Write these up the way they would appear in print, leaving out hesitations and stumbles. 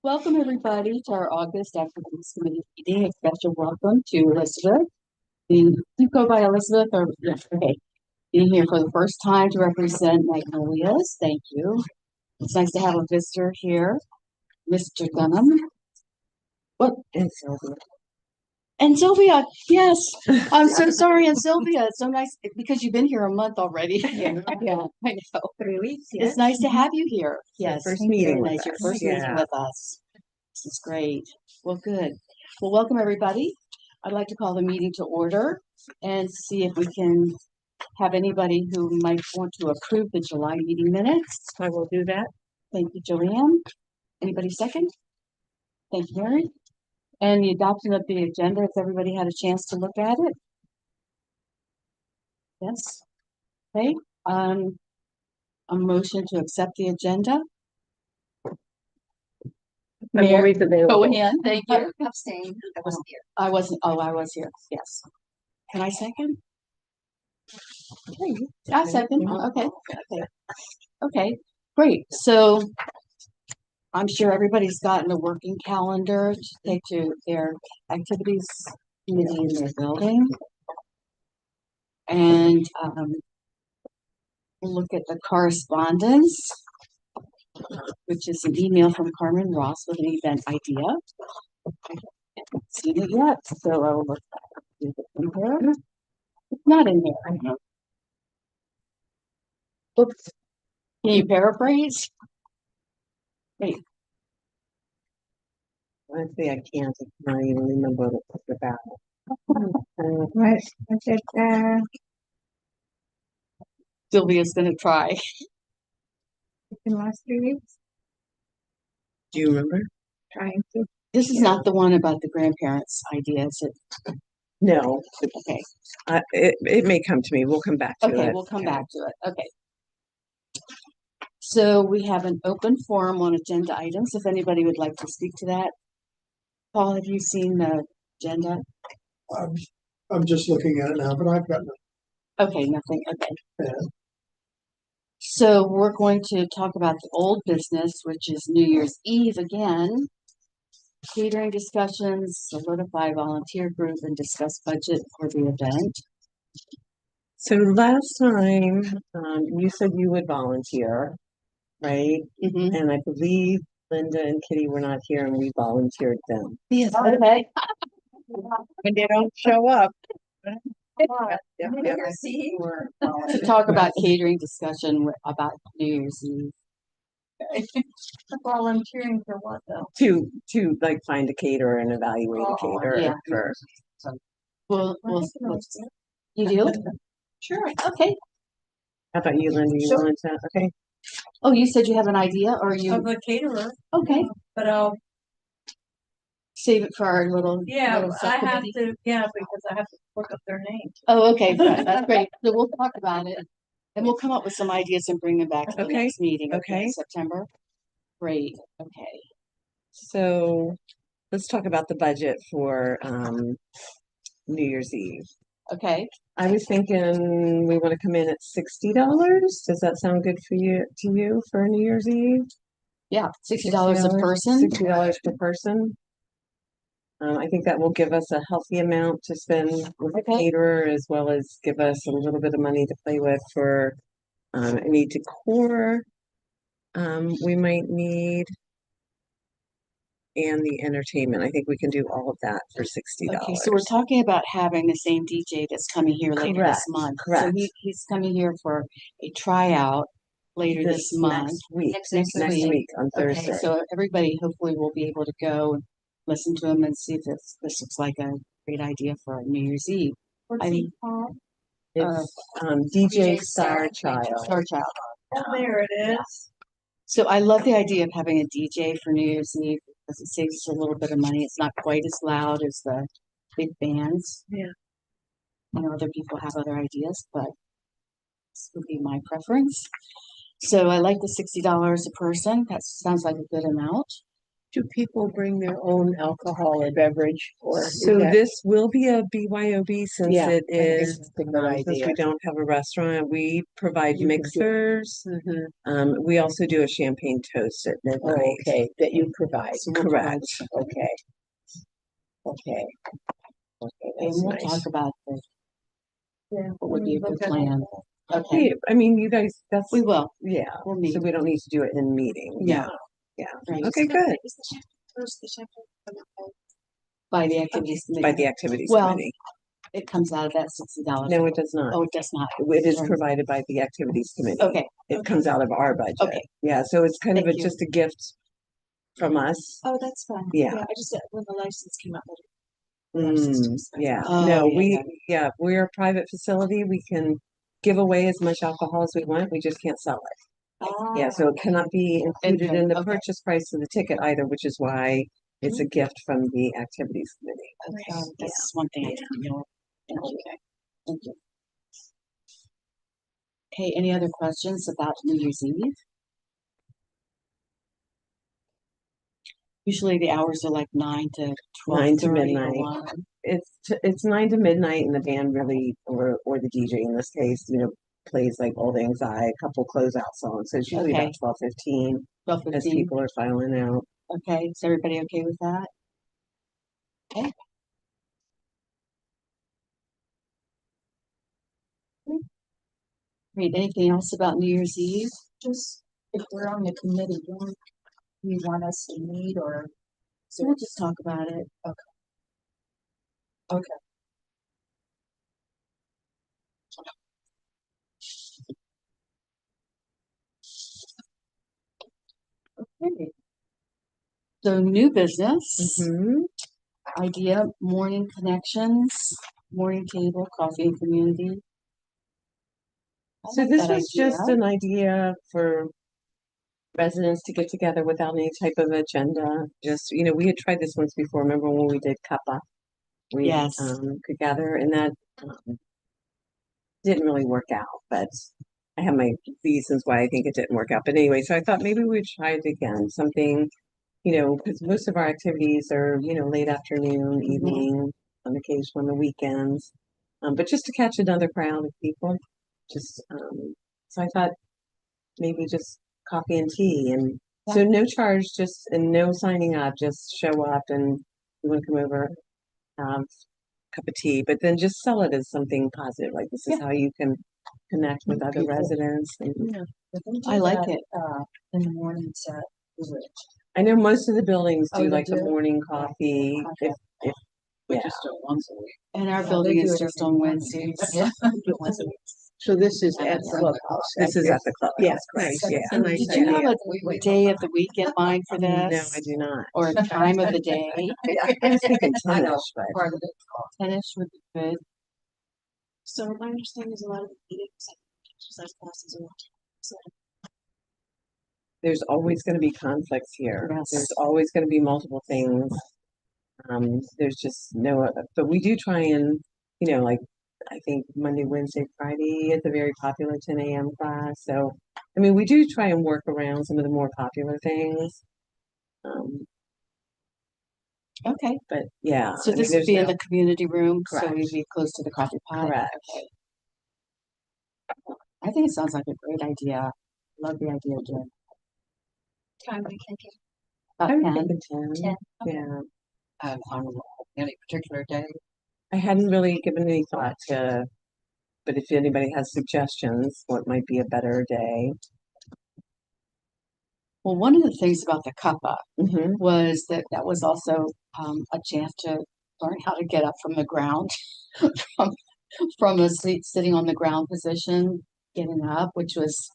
Welcome, everybody, to our August Activities Committee meeting. A special welcome to Elizabeth. You go by Elizabeth, or yes, okay. Being here for the first time to represent Magnolias. Thank you. It's nice to have a visitor here, Mr. Dunham. What? And Sylvia, yes. I'm so sorry, and Sylvia. It's so nice because you've been here a month already. Yeah, I know. 3 weeks. Yes. It's nice to have you here. Yes, first meeting with nice. us. Your first meeting Yeah. with us. This is great. Well, good. Well, welcome everybody. I'd like to call the meeting to order and see if we can have anybody who might want to approve the July meeting minutes. I will do that. Thank you, Joanne. Anybody second? Thank you, Mary. And the adoption of the agenda, if everybody had a chance to look at it. Yes. Okay. A motion to accept the agenda. I'm always available. Go ahead. Thank you. Abstain. I wasn't here. I wasn't. Oh, I was here. Yes. Can I second? I second. Okay. Okay. Great. So I'm sure everybody's gotten a working calendar to take to their activities committee in their building. And we'll look at the correspondence, which is an email from Carmen Ross with an event idea. I haven't seen it yet, so I will look at it in here. It's not in there. I know. Oops. Can you paraphrase? Wait. Honestly, I can't. I can't even remember what it's about. What was it? Sylvia's going to try. In the last 3 weeks, Do you remember? trying to. This is not the one about the grandparents' idea, is it? No. Okay. It may come to me. We'll come back to it. Okay, we'll come back to it. Okay. So we have an open forum on agenda items. If anybody would like to speak to that. Paul, have you seen the agenda? I'm just looking at it now, but I've got Okay, nothing. Okay. nothing. So we're going to talk about the old business, which is New Year's Eve again. Catering discussions, solidify volunteer group, and discuss budget for the event. So last time, you said you would volunteer, right? Mm-hmm. And I believe Linda and Kitty were not here, and we volunteered them. Yes. Okay. When they don't show up. To talk about catering discussion about New Year's Eve. Volunteering for what though? To like find a caterer and evaluate a caterer yeah. for. Well, you do? Sure. Okay. How about you, Linda? You Sure. want to? Okay. Oh, you said you have an idea, or you? Of a caterer, Okay. but I'll, Save it for our little. yeah, little I have subcommittee. to, because I have to look up their name. Oh, okay. That's great. So we'll talk about it, and we'll come up with some ideas and bring them back to the Okay. next meeting. Okay. In September. Great. Okay. So let's talk about the budget for New Year's Eve. Okay. I was thinking we want to come in at $60. Does that sound good for you for New Year's Eve? Yeah, $60 a person. $60 per person. I think that will give us a healthy amount to spend with a caterer, as well as give us a little bit of money to play with for any decor we might need, and the entertainment. I think we can do all of that for $60. Okay, so we're talking about having the same DJ that's coming here later Correct, this month. correct. So he's coming here for a tryout later this month. Next week. Next week. On Thursday. Okay, so everybody hopefully will be able to go and listen to him and see if this looks like a great idea for New Year's Eve. What's I he mean, called? It's DJ Star Child. Star Child. Oh, there it is. So I love the idea of having a DJ for New Year's Eve because it saves us a little bit of money. It's not quite as loud as the big bands. Yeah. I know other people have other ideas, but this would be my preference. So I like the $60 a person. That sounds like a good amount. Do people bring their own alcohol or beverage or? is So that- this will be a BYOB since Yeah, it I think is, that's a good since we idea. don't have a restaurant, we provide You can do- mixers. Mhm. We also do a champagne toast at Oh, midnight. okay, that you provide. So we'll provide Correct. the- Okay. Okay. Okay, And that's we'll nice. talk about the, Yeah. what would be a good Okay. plan. Okay, Yeah, I mean, you guys, that's, we will, yeah, we'll so meet. we don't need to do it in meeting. No. Yeah. Right. Okay, good. By the activities By committee. the activities Well, committee. It comes out of that $60. No, it does not. Oh, it does not. It is Right. provided by the activities committee. Okay, It comes out of our budget. Okay. Yeah, so it's kind of Thank you. just a gift from us. Oh, that's fine. Yeah. I just, when the license came out. Yeah, Oh, no, yeah, yeah. we're a private facility. We can give away as much alcohol as we want. We just can't sell it. Yeah, so it cannot be included in the Okay. purchase price of the ticket either, which is why it's a gift from the activities committee. okay, that's one thing I didn't know. Okay, thank you. Okay, any other questions about New Year's Eve? Usually the hours are like 9 to 9 to 12:30 or midnight. 1. It's 9 to midnight, and the band really, or the DJ in this case, plays like Old Anxiety, a couple closeout songs. So it's usually Okay. about 12:15 as 12:15. people are filing out. Okay, is everybody okay with that? Okay. Great, anything else about New Year's Eve? Just, if we're on the committee, do you want us to meet or? So we'll just talk about it. Okay. Okay. So new business, Mhm. idea, morning connections, morning table, coffee and community. I So like this that was just idea. an idea for residents to get together without any type of agenda. Just, we had tried this once before. Remember when we did Kappa? We Yes. could gather, and that didn't really work out. But I have my reasons why I think it didn't work out. But anyway, so I thought maybe we'd try it again. Something, because most of our activities are, late afternoon, evening, on occasion on the weekends. But just to catch another crowd of people, just so I thought maybe just coffee and tea, and so no charge, just and no signing up, just show up and you want to come over, have a cup of tea, but then just sell it as something positive, like this is how you can connect with other People. residents. And I like it. In the mornings at the Ridge. I know most of the buildings Oh, do they like the do? morning coffee. Okay. If yeah. once a week. And our Yeah, building they do is it just every on morning. Wednesdays. Yeah. Once a week. So this is at Yeah. the clubhouse. This is at the clubhouse, Yeah, correct? nice. Yeah. A And nice did you have idea. a day of the week in mind for No, this? I do not. Or a time of the day? I was thinking I know, 10-ish, but part of it. 10-ish would be good. So my understanding is a lot of the meetings, exercise classes and. there's always going to be conflicts here. Yes. There's always going to be multiple things. There's just no, but we do try and, like, I think Monday, Wednesday, Friday is a very popular 10 a.m. class. So, I mean, we do try and work around some of the more popular things. Okay, But yeah, so I mean, this would there's be in no- the community room, so Correct. we'd be close to the coffee pot. Correct. Okay. I think it sounds like a great idea. Love the idea, Jen. Time we thinking. About I would 10. think a 10. Yeah. On any particular day? I hadn't really given any thought to, but if anybody has suggestions, what might be a better day? Well, one of the things about the cuppa Mm-hmm. was that that was also a chance to learn how to get up from the ground, from from a seat sitting on the ground position, getting up, which was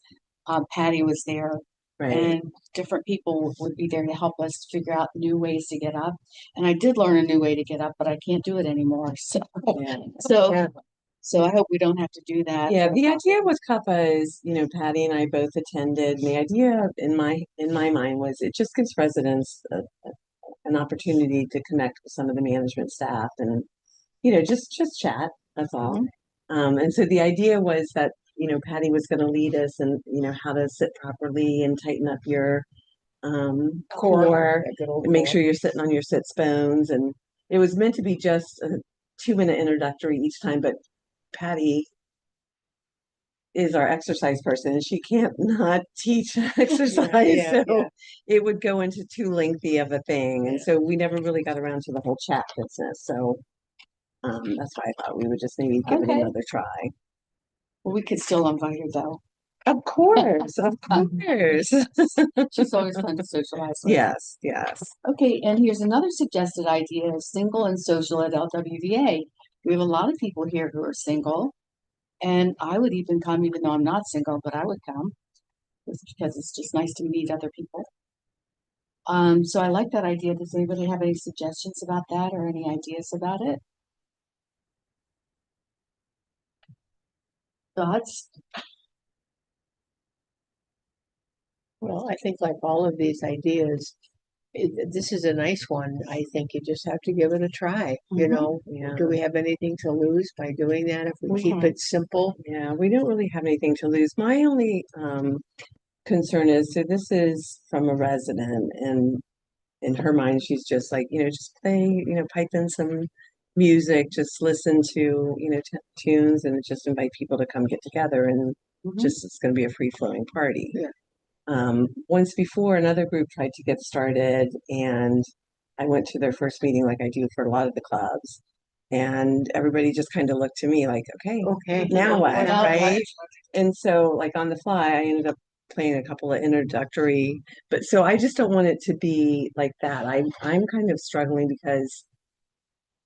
Patty was there, Right. and different people would be there to help us figure out new ways to get up. And I did learn a new way to get up, but I can't do it anymore. Yeah. So, Yeah. so I hope we don't have to do that. Yeah, the idea with Kappa is, Patty and I both attended. And the idea in my mind was it just gives residents an opportunity to connect with some of the management staff and, just chat. That's all. And so the idea was that, Patty was going to lead us and, how to sit properly and tighten up your core, a good old and make core. sure you're sitting on your sits bones. And it was meant to be just a 2-minute introductory each time, but Patty is our exercise person and she can't not teach exercise. yeah, So yeah. it would go into too lengthy of a thing. And so we never really got around to the whole chat business. So that's why I thought we would just maybe give it Okay. another try. Well, we could still invite her though. Of course, of course. She's always fun to socialize with. Yes, yes. Okay, and here's another suggested idea of single and social at LWVA. We have a lot of people here who are single, and I would even come, even though I'm not single, but I would come just because it's just nice to meet other people. So I like that idea. Does anybody have any suggestions about that or any ideas about it? Thoughts? Well, I think like all of these ideas, this is a nice one. I think you just have to give it a try. You Mhm. know, Yeah. do we have anything to lose by doing that if we We keep have- it simple? Yeah, we don't really have anything to lose. My only concern is, so this is from a resident, and in her mind, she's just like, just play, pipe in some music, just listen to, tunes, and just invite people to come get together, and Mhm. just it's going to be a free flowing party. Yeah. Once before, another group tried to get started, and I went to their first meeting, like I do for a lot of the clubs, and everybody just kind of looked to me like, okay, Okay. now what, Now what? right? And so, like on the fly, I ended up playing a couple of introductory, but so I just don't want it to be like that. I'm kind of struggling because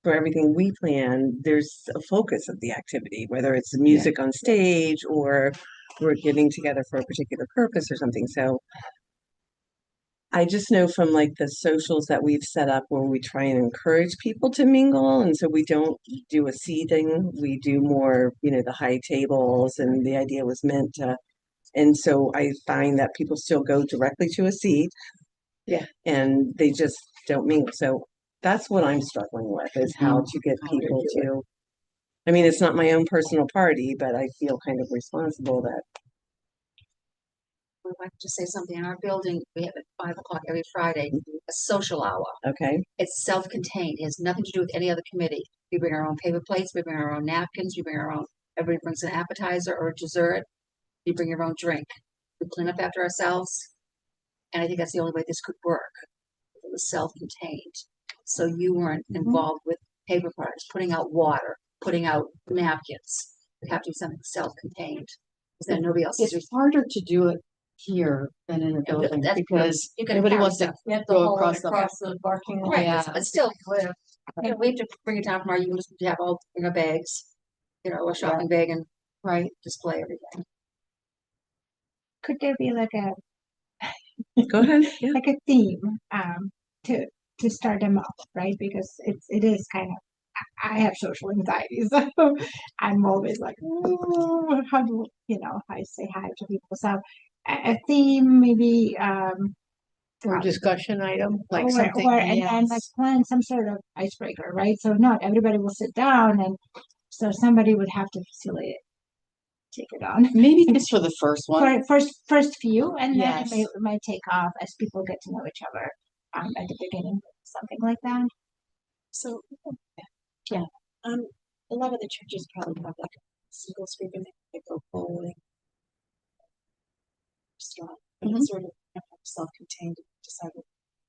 for everything we plan, there's a focus of the activity, whether it's the music on stage or we're getting together for a particular purpose or something. So I just know from like the socials that we've set up where we try and encourage people to mingle. And so we don't do a seating, we do more, the high tables. And the idea was meant to, and so I find that people still go directly to a seat. Yeah. And they just don't mingle. So that's what I'm struggling with is how to get people to, I mean, it's not my own personal party, but I feel kind of responsible that, I'd like to say something. In our building, we have at 5 o'clock every Friday, a social hour. okay, It's self-contained. It has nothing to do with any other committee. We bring our own paper plates, we bring our own napkins, we bring our own, everybody brings an appetizer or a dessert. You bring your own drink. We clean up after ourselves. And I think that's the only way this could work. It was self-contained. So you weren't involved with paper products, putting out water, putting out napkins. We have to do something self-contained. Because then nobody else is It's harder to do it here than in a Yeah, building that's- because you can everybody carry wants to stuff. go across the. the parking lot. Right, Yeah. but still, we have to bring it down from our units, we have all, bring our bags, a shopping bag and Right. display everything. Could there be like a go ahead. Yeah. like a theme to start them off, right? Because it is kind of I have social anxiety, so I'm always like, "Ooh, how do I say hi to people?" So a theme maybe Or discussion item, like or, something. and like plan some sort of icebreaker, right? So not everybody will sit down, and so somebody would have to facilitate, take it on. Maybe just for the first one. For first few, and then Yes. it might take off as people get to know each other at the beginning, something like that. So, Yeah. a lot of the churches probably have like a single group and they go bowling. Restaurant, but it's sort of self-contained, decided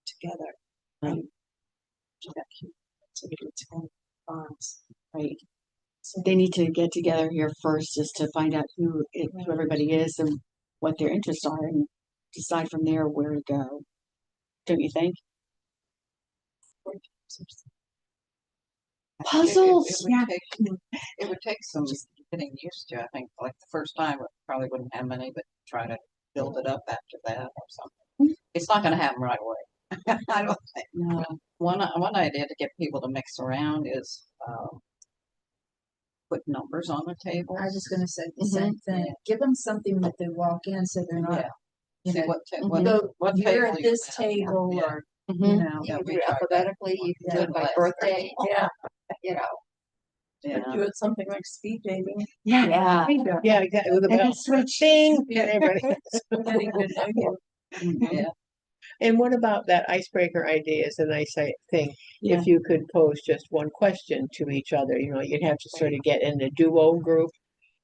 together. Do that activity to kind of bonds. Right. So They need to get together here first just to find out who everybody is and what their interests are and decide from there where to go. Don't you think? Puzzles. Yeah. It would take some getting used to. I think like the first time it probably wouldn't have many, but try to build it up after that or something. It's not going to happen right away. I don't think. No. One idea to get people to mix around is put numbers on the table. I was just gonna say the Mhm. same thing. Give them something that they walk in, so they're not, Yeah. See what you're table at you this have. table Yeah. or, Mhm. you Yeah, can we do it tried that. alphabetically, you can do it by Yeah. birthday, Yeah. Yeah. do it something like speed dating. Yeah. Yeah, exactly. With a Like a bell. switch. Ding, and everybody. Yeah. And what about that icebreaker idea is a nice thing. Yeah. If you could pose just one question to each other, you know, you'd have to sort of get in a duo group.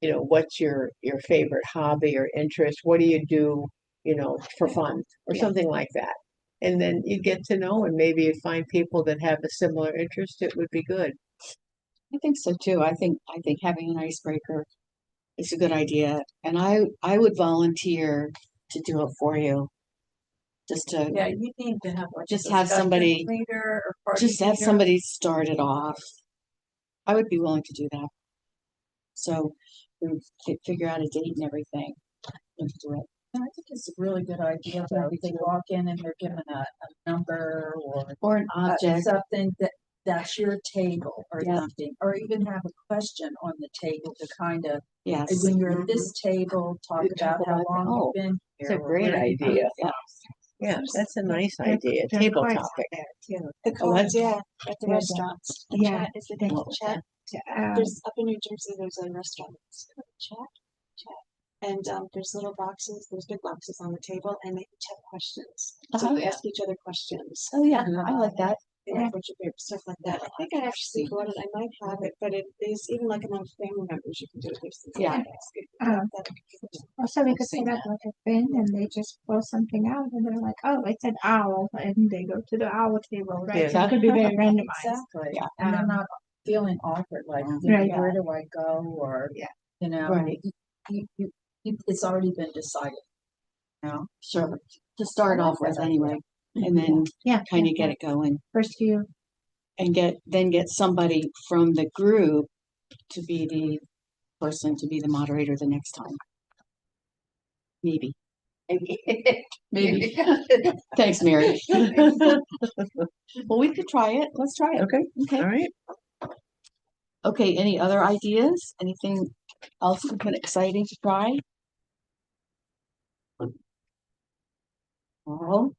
You know, what's your favorite hobby or interest? What do you do, you know, for fun or Yeah. something like that? And then you get to know and maybe you find people that have a similar interest, it would be good. I think so too. I think having an icebreaker is a good idea. And I would volunteer to do it for you. Just to Yeah, you need to have like. a Just have discussion somebody- Leader or party just have leader. somebody start it off. I would be willing to do that. So we figure out a date and everything. And do it. And I think it's a really good idea, though, if they walk in and they're given a number Or an or object. something that's your table or Yeah. something, or even have a question on the table to kind of, Yes. when you're at this table, talk about how long Oh, you've been here. It's a or great where you've been. idea. Yeah. Yeah, that's a nice There- idea. there are Table cards topic. there too. The Oh, that's- cards, yeah, at the Yeah, restaurants. The yeah, chat, is it they- the chat? Um, There's up in New Jersey, there's a restaurant. It's called Chat. And there's little boxes, there's big boxes on the table, and they each have questions. So Uh-huh. you ask each other questions. Oh yeah, I like that. Yeah, what's your favorite stuff like that. I think I actually bought it. I might have it, but it is even like among family members, you can do it. There's things Yeah. like that. Also, we I've could seen set up that. like a thing and they just pull something out and they're like, oh, it's an owl. And they go to the owl table, right? So it could be very randomized. Exactly. Yeah. And they're Um, not feeling awkward, like, Right. where do I go? Or, Yeah. you know, Right. it's already been decided. Sure. To start I like off with that anyway, and then Yeah. kind yeah, of get yeah. it going. First few. And get somebody from the group to be the person to be the moderator the next time. Maybe. Maybe. Thanks, Mary. Well, we could try it. Let's try it. Okay, Okay. all right. Okay, any other ideas? Anything else exciting to try? Oh,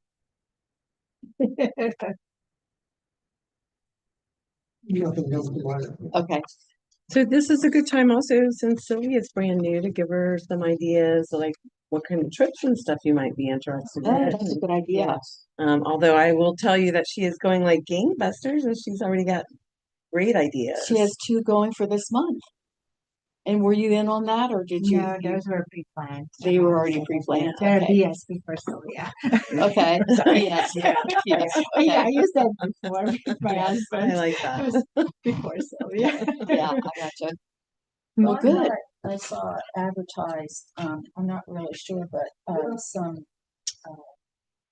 Nothing comes to mind. okay. So this is a good time also, since Sylvia's brand new, to give her some ideas, like what kind of trips and stuff you might be interested Oh, in. that's a good idea. Although I will tell you that she is going like gangbusters and she's already got great ideas. She has 2 going for this month. And were you in on that or did you? No, those were pre-planned. They were already pre-planned. They're Okay. BSB for Sylvia. Okay. Yes. Yeah. Yes. Yeah, Okay. you said before, my Yes, husband. I like that. It was before Sylvia. Yeah, I gotcha. Well, One good. that I saw advertised, I'm not really sure, but, some,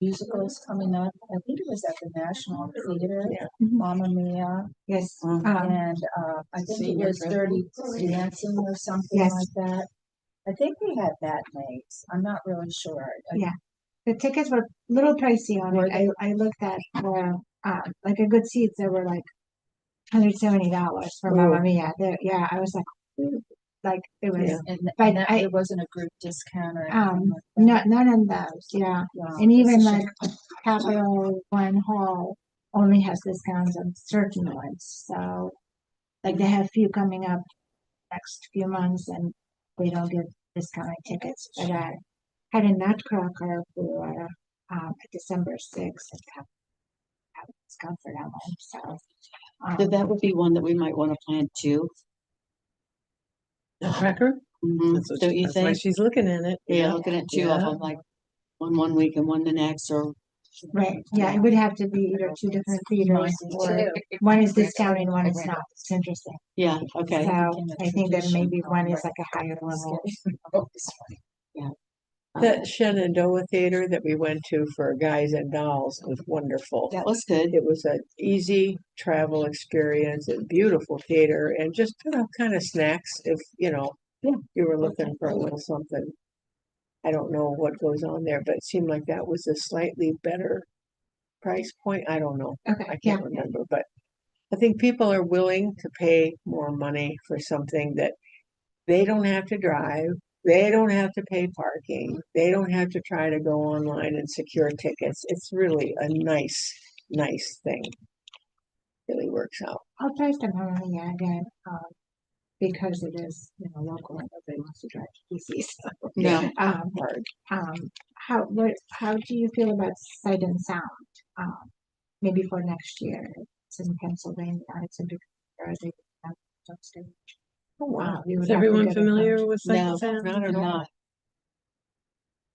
musicals coming up. I think it was at the National Theater, Yeah. Mamma Mia. Yes. And I think it Senior was trip. Dirty Dancing or something Yes. like that. I think we had matinees. I'm not really sure. Yeah. The tickets were a little pricey on Were it. I looked at like a good seats that were like $170 for Mamma Ooh. Mia. Yeah, I was like, ooh, like it was Yeah. But And I- it wasn't a group discount or anything like that. not none of those. Yeah, Wow, and that's even a like shame. Capital One Hall only has discounts on certain ones. So like they have few coming up next few months, and they don't give discounted tickets. But I had a Nutcracker for December 6th and have a discount for that one. So So that would be one that we might want to plan too. Nutcracker? Mhm. Don't you That's why think? she's looking at it. Yeah, looking at 2 of Yeah. them, like one week and one the next, or right, yeah, it would have to be either 2 different theaters or one is discounted, one is not. It's interesting. yeah, okay. So I think that maybe one is like a higher level. That Shenandoah Theater that we went to for Guys and Dolls was wonderful. That was good. It was an easy travel experience, a beautiful theater, and just kind of snacks if, Yeah. you were looking for a little something. I don't know what goes on there, but it seemed like that was a slightly better price point. I don't know. Okay, I yeah, can't remember, but I think people are willing to pay more money for something that they don't have to drive. They don't have to pay parking. They don't have to try to go online and secure tickets. It's really a nice thing. Really works out. I'll try some Mamma Mia again, because it is, local and nobody wants to drive to DC. So, No, um, Hard. how do you feel about Sight and Sound? Maybe for next year, it's in Pennsylvania, it's a big, they have upstage. Oh, wow. You would Is have to everyone get it familiar done. with Sight No, and Sound? not or not.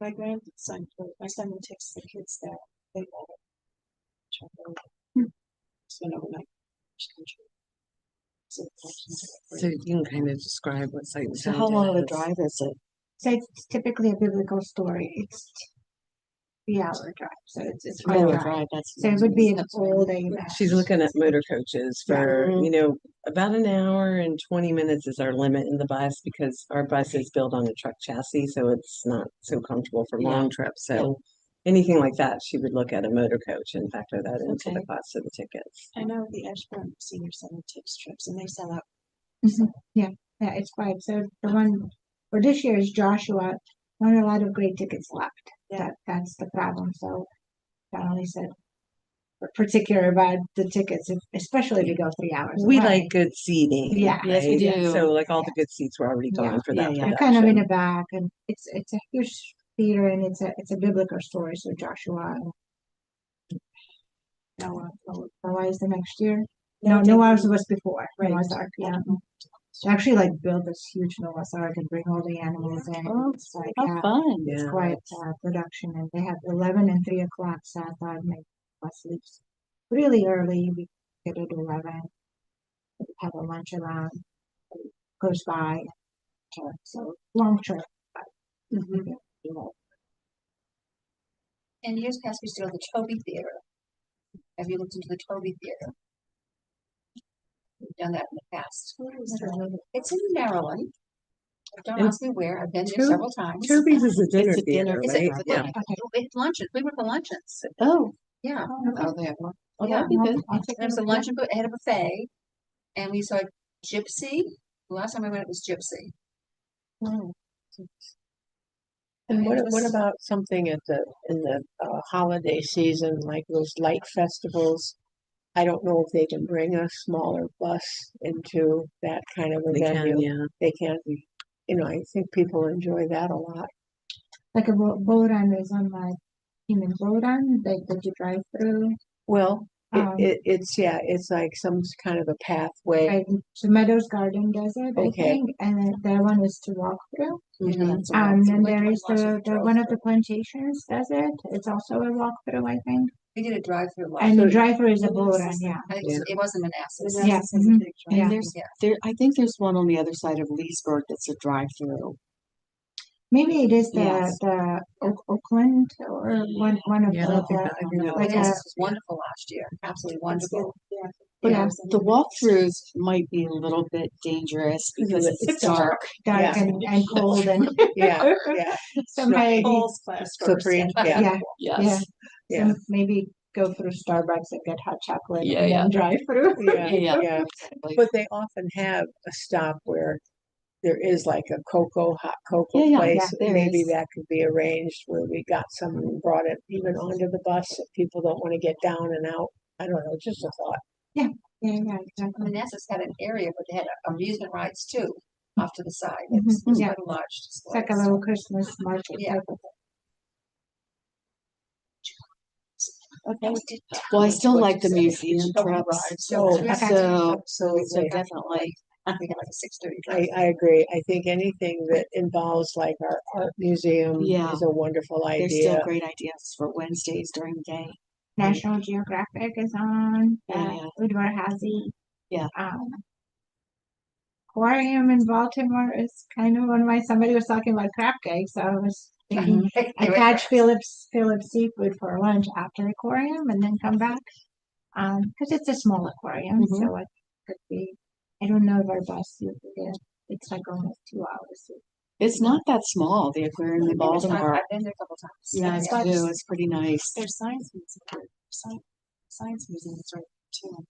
My grandson, my son takes the kids there. They love it. Check it out. Spend overnight. So So you can kind of describe what Sight and So Sound how long of a is. drive is it? So it's typically a biblical story, it's 3 hour drive, so it's quite Oh, a a drive. drive, that's. So it would be an all day event. She's looking at motor coaches for, Yeah. you know, about an hour and 20 minutes is our limit in the bus because our bus is built on a truck chassis, so it's not so comfortable for Yeah. long trips. So anything like that, she would look at a motor coach and factor that into the Okay. cost of the tickets. I know the Ashburn Senior Center takes trips and they sell out. Yeah, it's quite, so the one for this year is Joshua, not a lot of great tickets left. Yeah. That's the problem, so Donnelly said we're particular about the tickets, especially if you go 3 hours We away. like good seating. Yeah. Yes, we right? do. So like all the good seats were already Yeah. gone for Yeah, that yeah. They're kind of in production. the back, and it's a huge theater, and it's a biblical story, so Joshua and Noah is the next year. No, Noah's was before, Right. Noah's Ark, yeah. They actually like build this huge Noah's Ark and bring all the animals in. Oh, It's like, How yeah, fun. it's Yeah. quite production, and they have 11 and 3 o'clock Saturday night bus leaves really early. We get at 11, we have a lunch around, goes by, so long trip. But, you know, In years past, we used to go to the Toby Theater. Have you looked into the Toby Theater? We've done that in the past. It's in Maryland. Don't And ask me where. I've been there To- several times. Toby's is a dinner It's a dinner theater, Is it? right? It's Yeah. It's luncheons. We went for luncheons. Oh, Yeah. Oh, they have one. oh, Yeah. that'd be good. There was a luncheon, but it had a buffet, and we saw Gypsy. The last time I went, it was Gypsy. And It what was- about something in the holiday season, like those light festivals? I don't know if they can bring a smaller bus into that kind of a They venue. can, yeah. They can, you know, I think people enjoy that a lot. like a boat run is on my human boat run, like that you drive through. Well, Um, it's like some kind of a pathway. Right, so Meadows Garden does it, I Okay. think, and then the one is to walk through. Mhm. Then there is one of the plantations does it. It's also a walkthrough, I think. We did a drive-through. And the So- driver is a Manassas. boat run, yeah. I think it was in Manassas. Yeah, mhm, And yeah. there's, Yeah. I think there's one on the other side of Leesburg that's a drive-through. Maybe it is Yes. the Oakland or one of Yeah, I the, think that- I think that like Manassas was wonderful last year. Absolutely It's wonderful. good, yeah. But Yeah. the walkthroughs might be a little bit dangerous because It's it's dark. dark Yeah. and cold and Yeah, yeah, somebody, Falls class slippery, first. yeah, yeah, Yes. yeah, so maybe go through Starbucks and get hot chocolate Yeah, and yeah. then drive through. yeah, Yeah. yeah. But they often have a stop where there is like a hot cocoa Yeah, place. there Maybe is. that could be arranged where we got someone brought it even onto the bus if people don't want to get down and out. I don't know, just a thought. Yeah, exactly. Manassas had an area where they had amusement rides too, off to the side. Mhm, It was yeah. quite a large It's like a display. little Christmas market Yeah. type of Okay. Well, I still like the museum trips. So, Oh, we have to- So Absolutely. definitely. we got like a 6:30. I agree. I think anything that involves like our art museum Yeah. is a wonderful There's still idea. great ideas for Wednesdays during the day. National Geographic is on, Yeah. Udvar-Hazy. Yeah. Aquarium in Baltimore is kind of one of somebody was talking about crab cakes, so I was thinking I catch Phillips seafood for lunch after aquarium and then come back. Because it's a small aquarium, Mhm. so it could be, I don't know if our bus you could get, it's like almost 2 hours. It's not that small, the aquarium in Baltimore. I've been there a couple times. Yeah, it's too. It's pretty nice. There's science museum, science museums right too.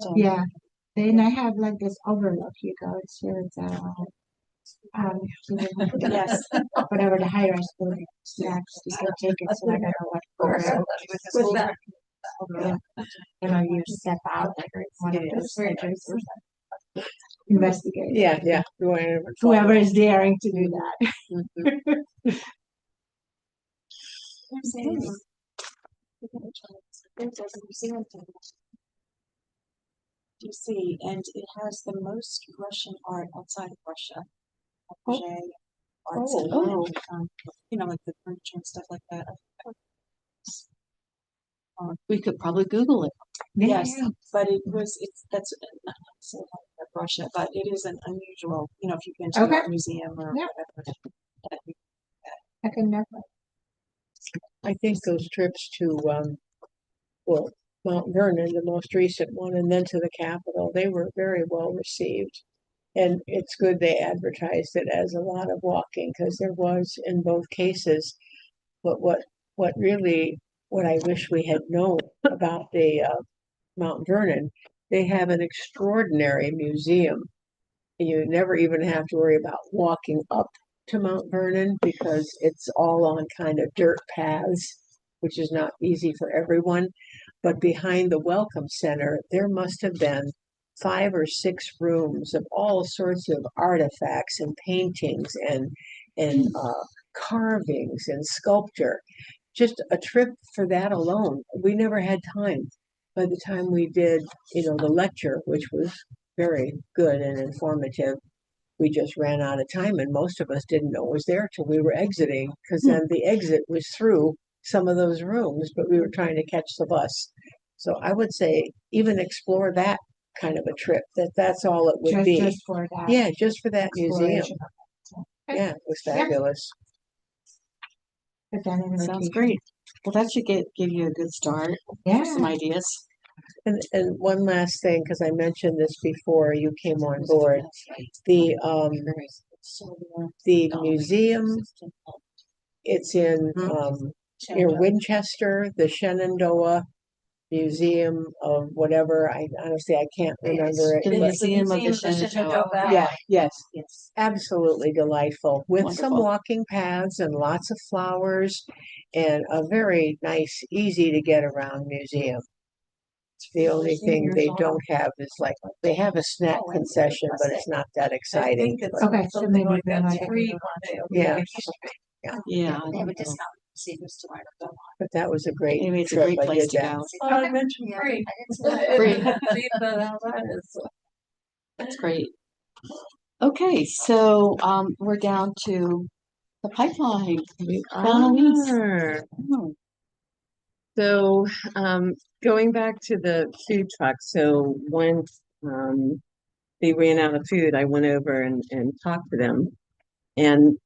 So, Yeah, then I have like this overlook you go to, it's Yes. whatever the high rise building is next, you can take it, so I don't know what. overlook. With that. Yeah. You know, you step out like one of Yeah, those it's very centers or something. Investigate. Yeah, yeah. Whoever is daring to do that. Mhm. There's a museum thing. You see, and it has the most Russian art outside of Russia. Piaget Art Center, you know, like the furniture and stuff like that. We could probably Google it. Yes, but that's not so like Russia, but it is an unusual, you know, if you've been to Okay. a museum or Yeah. whatever. that- I can never. I think those trips to, well, Mount Vernon, the most recent one, and then to the Capitol, they were very well received. And it's good they advertised it as a lot of walking, because there was in both cases. But what really, what I wish we had known about the, Mount Vernon, they have an extraordinary museum. You never even have to worry about walking up to Mount Vernon because it's all on kind of dirt paths, which is not easy for everyone. But behind the Welcome Center, there must have been 5 or 6 rooms of all sorts of artifacts and paintings and carvings and sculpture. Just a trip for that alone. We never had time. By the time we did, the lecture, which was very good and informative, we just ran out of time, and most of us didn't know it was there till we were exiting, because then the exit was through some of those rooms, but we were trying to catch the bus. So I would say even explore that kind of a trip. That's all it would be. Just for that. Yeah, just for that museum. exploration of it. Yeah, it was Yeah. fabulous. Put that in the Sounds rotation. great. Well, that should give you a good start, some Yeah. ideas. And one last thing, because I mentioned this before you came on board, the museum, it's in near Winchester, the Shenandoah Museum of whatever. I honestly I can't remember it. The but- Museum of the Shenandoah. Yeah, yes, Yes. absolutely delightful with some Wonderful. walking paths and lots of flowers and a very nice, easy to get around museum. The only thing they don't have is like, they have a snack concession, but it's not that exciting. but- Okay, so maybe like then that's I- free. Yeah, Yeah. They have a discount, see who's tomorrow. but that was a great Anyway, it's a trip. great I place did to that. go. I mentioned Yeah, free. I didn't see Free. that. That's great. Okay, so we're down to the pipeline. Annalise. Are. Oh, So, going back to the food truck, so once, they ran out of food, I went over and talked to them. And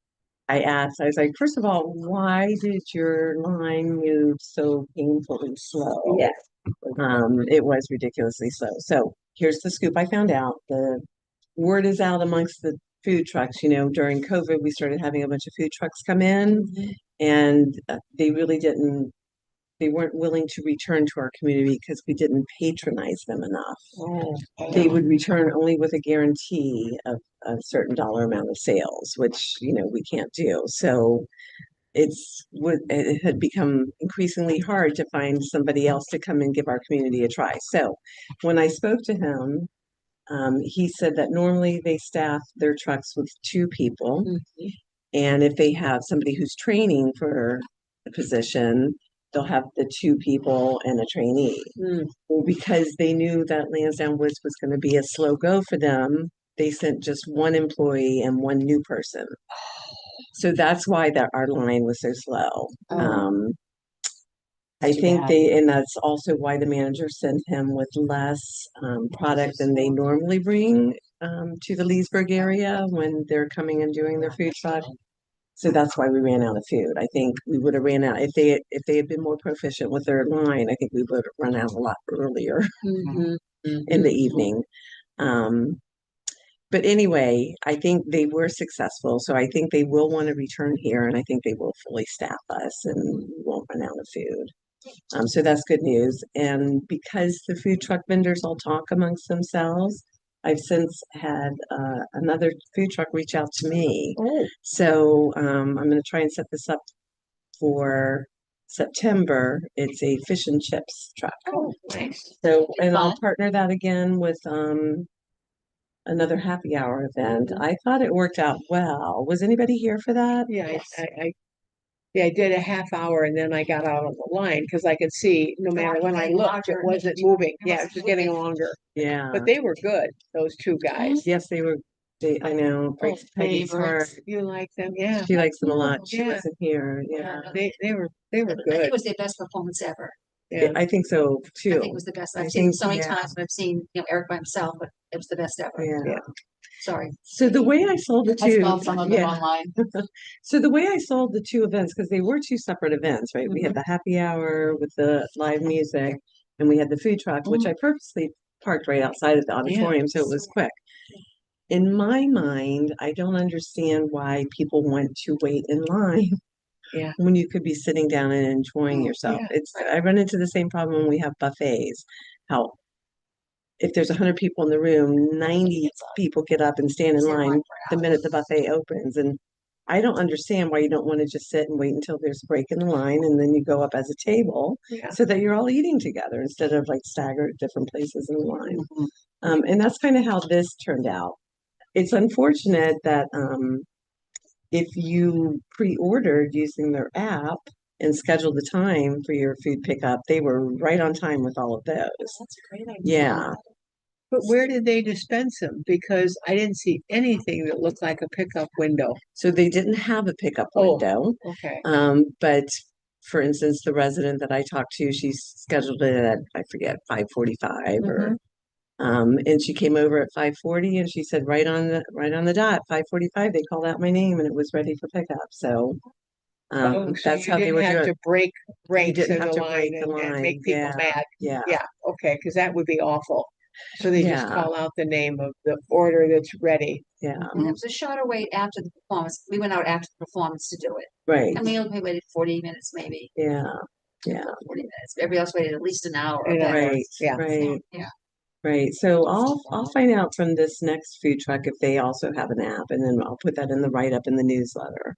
I asked, I was like, first of all, why did your line move so painfully slow? Yes. It was ridiculously slow. So here's the scoop I found out. The word is out amongst the food trucks. During COVID, we started having a bunch of food trucks come in, and they weren't willing to return to our community because we didn't patronize them enough. They would return only with a guarantee of a certain dollar amount of sales, which, we can't do. So it had become increasingly hard to find somebody else to come and give our community a try. So when I spoke to him, he said that normally they staff their trucks with 2 people. And if they have somebody who's training for the position, they'll have the 2 people and a trainee. Well, because they knew that Lansdowne Woods was going to be a slow go for them, they sent just 1 employee and 1 new person. So that's why our line was so slow. I too think bad. and that's also why the manager sent him with less product than they normally bring to the Leesburg area when they're coming and doing their food truck. So that's why we ran out of food. I think we would have ran out if they had been more proficient with their line. I think we would have run out a lot earlier in the evening. But anyway, I think they were successful. So I think they will want to return here, and I think they will fully staff us, and we won't run out of food. So that's good news. And because the food truck vendors all talk amongst themselves, I've since had another food truck reach out to me. So I'm going to try and set this up for September. It's a fish and chips truck. Nice. So, and I'll Fun. partner that again with another happy hour event. I thought it worked out well. Was anybody here for that? Yeah, I Yeah, I did a half hour and then I got out on the line because I could see no matter when I getting looked, larger it and wasn't it moving. Yeah, it wasn't was just getting moving. longer. Yeah. But they were good, those two guys. Yes, they were, I know, breaks Oh, Peggy's heart. favorites. You like them? Yeah. She likes them a lot. She Yeah. wasn't here, yeah. They were I think good. it was their best performance ever. Yeah. I think so I too. think it was the best. I I've seen them think, so many yeah. times, but I've seen, Eric by himself, but it was the best ever. Yeah. Sorry. So the way I sold the I two, saw some of them yeah. online. So the way I sold the two events, because they were two separate events, right? We had Mm-hmm. the happy hour with the live music and we had the food truck, which I purposely parked right outside of the auditorium so it was quick. In my mind, I don't understand why people want to wait in line. Yeah. When you could be sitting down and enjoying yourself. Yeah. I run into the same problem when we have buffets. How if there's 100 people in the room, 90 people get up and stand in Stand in line line for the minute the buffet opens. And I don't understand why you don't want to just sit and wait until there's a break in the line and then you go up as a table Yeah. so that you're all eating together instead of like staggered at different places in the line. Mhm. And that's kind of how this turned out. It's unfortunate that if you pre-ordered using their app and scheduled the time for your food pickup, they were right on time with all of those. That's a great idea. Yeah. But where did they dispense them? Because I didn't see anything that looked like a pickup window. So they didn't have a pickup Oh. window. Okay. But for instance, the resident that I talked to, she scheduled it at, I forget, 5:45 or and she came over at 5:40 and she said right on the dot, 5:45, they called out my name and it was ready for pickup. So Oh, so that's you how they didn't were have doing to it. break ranks didn't in have the to break line the and line. make people Yeah. mad. Yeah. Yeah, okay, because that would be awful. So they just Yeah. call out the name of the order that's ready. Yeah. And it was a shorter wait after the performance. We went out after the performance to do it. Right. And we only waited 40 minutes, maybe. Yeah. Yeah. 40 minutes. Everybody else waited at least an hour. or An hour. better. Right. Yeah. Right. Yeah. Right. So I'll find out from this next food truck if they also have an app and then I'll put that in the write-up in the newsletter.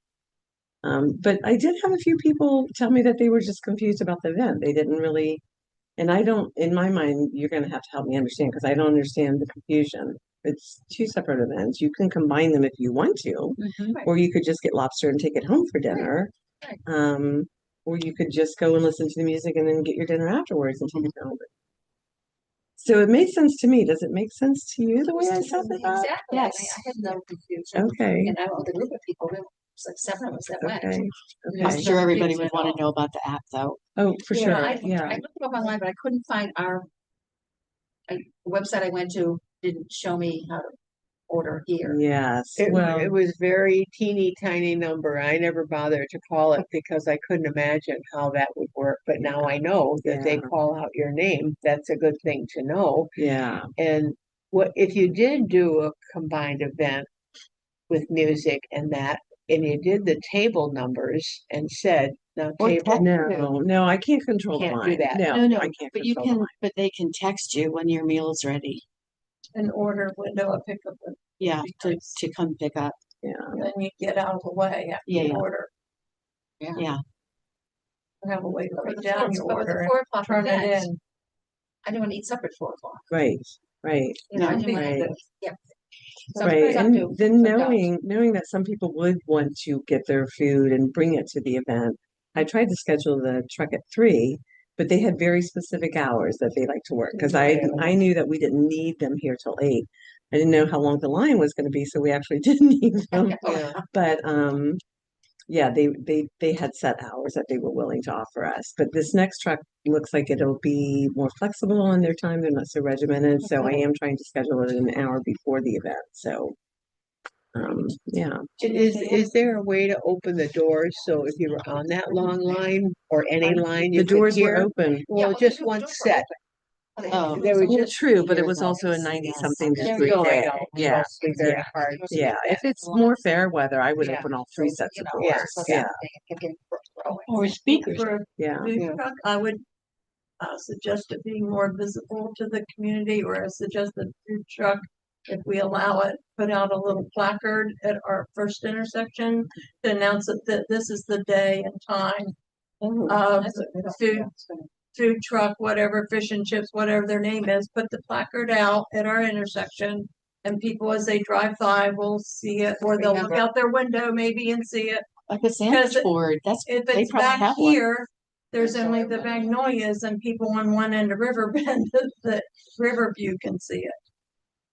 But I did have a few people tell me that they were just confused about the event. They didn't really, and I don't, in my mind, you're going to have to help me understand because I don't understand the confusion. It's two separate events. You can combine them if you want to, or you could just get lobster and take it home for dinner. Right. Or you could just go and listen to the music and then get your dinner afterwards and take it home. So it made sense to me. Does it make sense to you the way I set it up? Exactly. Yes. I had no confusion. Okay. And I know the group of people, there was like 7 of us that went. Okay. I'm Okay. sure everybody would want to know about the app though. Oh, for Yeah, sure. I Yeah. looked it up online, but I couldn't find the website I went to didn't show me how to order here. Yes. It Well, was very teeny tiny number. I never bothered to call it because I couldn't imagine how that would work. But now I know that they Yeah. call out your name. That's a good thing to know. yeah. And what if you did do a combined event with music and that, and you did the table numbers and said, now Or table text two, No, I can't control the Can't do line. that. No, No, I can't but you control the can, line. but they can text you when your meal's ready. An order window, a pickup, Yeah, to come pick up. Yeah. and then you get out of the way after Yeah, you yeah. order. Yeah. Have a way to But put with down the your 4 order and 4 o'clock turn it event, in. I didn't want to eat supper at 4 o'clock. Right. Right. You know, I No, didn't want right. to, yeah. So Right. it's up And to then $5. knowing that some people would want to get their food and bring it to the event, I tried to schedule the truck at 3, but they had very specific hours that they like to work because I knew that we didn't need them here till 8. I didn't know how long the line was going to be, so we actually did need them. Yeah. But yeah, they had set hours that they were willing to offer us. But this next truck looks like it'll be more flexible in their time. They're not so regimented. So I am trying to schedule it an hour before the event. So yeah. Is there a way to open the doors so if you were on that long line or any line The you could doors were hear? open. Well, the just doors one were set. open. Oh. There was Well, just true, but it Here was it also a goes. 90-something Yes. degree Oh, I day. know. Yeah. Mostly very Yeah. hard. to Yeah. do If that. it's more fair weather, I would Yeah. open all 3 So, sets you of know, Yeah, doors. so Yeah. that they kept getting growing. Or speakers. For a Yeah. food Yeah. truck, I would suggest it being more visible to the community, or I suggest the food truck, if we allow it, put out a little placard at our first intersection to announce that this is the day and time of food truck, whatever, fish and chips, whatever their name is, put the placard out at our intersection. And people as they drive by will see it, or they'll look Remember. out their window maybe and see it. Like a sandwich Because board, that's, If they it's probably back have one. here, there's only the magnolias and people on one end of Riverbend that Riverview can see it.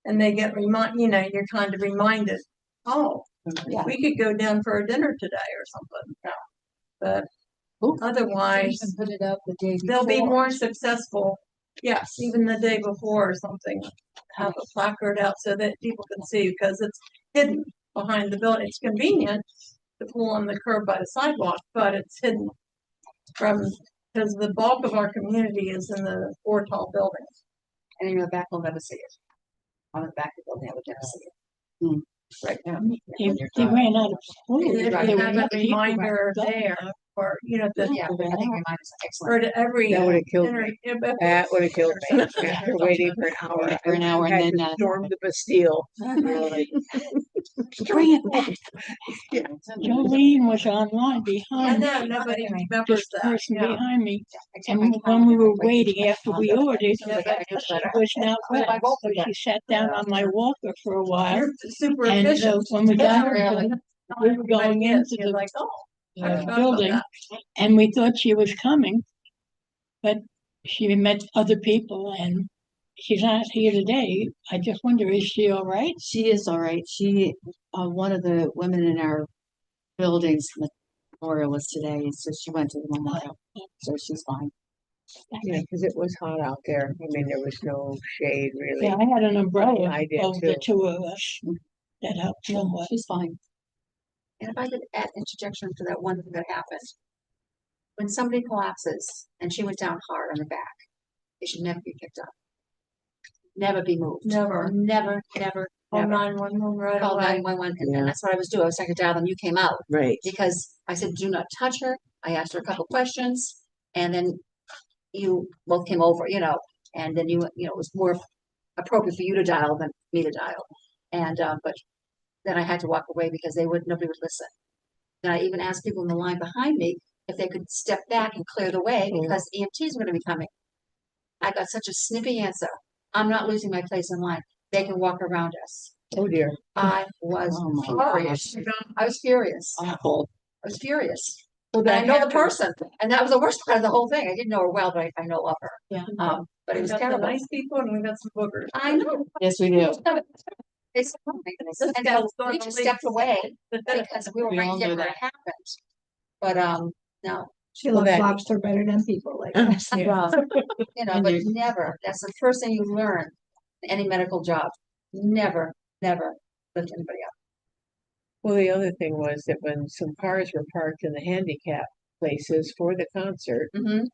And they get you're kind of reminded, oh, Yeah. we could go down for a dinner today or something. But Ooh. otherwise, Put it up the day they'll be before. more successful. Yes, even the day before or something, have a placard out so that people can see because it's hidden behind the building. It's convenient to pull on the curb by the sidewalk, but it's hidden because the bulk of our community is in the four tall buildings. And in the back, we'll never see it. On the back of the building, I would never see it. Right now. They ran out of food. And if Right. you They have were a people reminder were there, or, Yeah, I think reminders are or excellent. to every. That would have killed dinner- me. yeah, but- That would have killed me. After waiting for an hour. For an hour I and had then, to storm the Bastille. Really. Bring it back. Jolene was online I behind me, know, nobody this remembers that, person yeah. behind me. And And when we were waiting after we ordered, Yeah, but she was not well. So she sat down on my walker for a while. You're super And efficient. when we got Yeah, her, really. we were going Everybody is. into You're the like, oh, I forgot about building, that. and we thought she was coming, but she met other people and she's not here today. I just wonder, is she all right? She is all right. She, one of the women in our building's memorial was today, so she went to the memorial, so she's fine. Yeah, because it was hot out there. I mean, there was no shade really. Yeah, I had an umbrella I did over the too. two of us. That helped Yeah, somewhat. she's fine. And if I could add interjection to that one thing that happened. When somebody collapses and she went down hard on her back, it should never be picked up. Never be moved. Never. Never, Call never. 911 right Call away. 911, Yeah. and that's what I was doing. I was trying to dial them. You came out Right. because I said, do not touch her. I asked her a couple questions, and then you both came over, and then it was more appropriate for you to dial than me to dial. And but then I had to walk away because nobody would listen. And I even asked people in the line behind me if they could step back and clear the way because EMTs were going to be coming. I got such a snippy answer. I'm not losing my place in line. They can walk around us. Oh dear. I was Oh my furious. I was furious. Awful. I was furious. Well, And I that know the happened. person, and that was the worst part of the whole thing. I didn't know her well, but I know of her. Yeah. But it We was got some terrible. nice people and we got some boogers. I know. Yes, we do. It's and This so gal's gonna we just leave. stepped away because we were We right all there know where it happened. But no, She Well, loves that- lobster better than people like us. Yeah. And but there's- never. That's the first thing you learn in any medical job. Never lift anybody up. Well, the other thing was that when some cars were parked in the handicap places for the concert, Mm-hmm.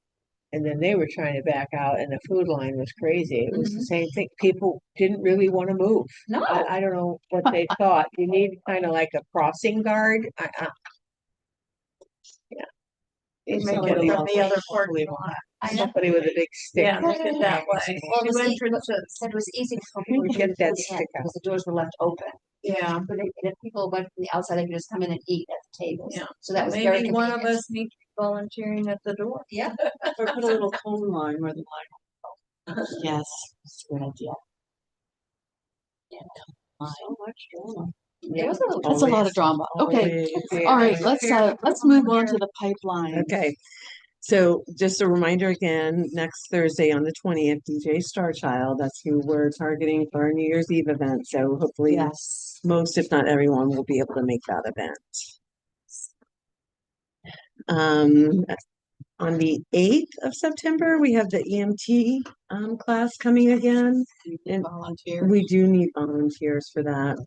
and then they were trying to back out, and the food line was crazy. It was the Mhm. same thing. People didn't really want to move. No. I don't know what they thought. You need kind of like a crossing guard. Yeah. Maybe Somebody from else- the other parking lot. I know. Somebody with a big stick. Yeah, look at that way. Well, Two the entrances. said it was easy for people to Get get that that stick out. because the doors were left open. Yeah. But if people went from the outside, they could just come in and eat at the tables. Yeah. So that was very Maybe one of convenient. us needs to be volunteering at the door. Yeah. Or put a little cone line where the line. Yes, that's a good idea. So much drama. It was a little. That's a lot of drama. Okay, all right, let's move on to the pipeline. Okay. So just a reminder again, next Thursday on the 20th, DJ Starchild, that's who we're targeting for our New Year's Eve event. So hopefully Yes. most, if not everyone, will be able to make that event. On the 8th of September, we have the EMT class coming again. And Volunteer. we do need volunteers for that.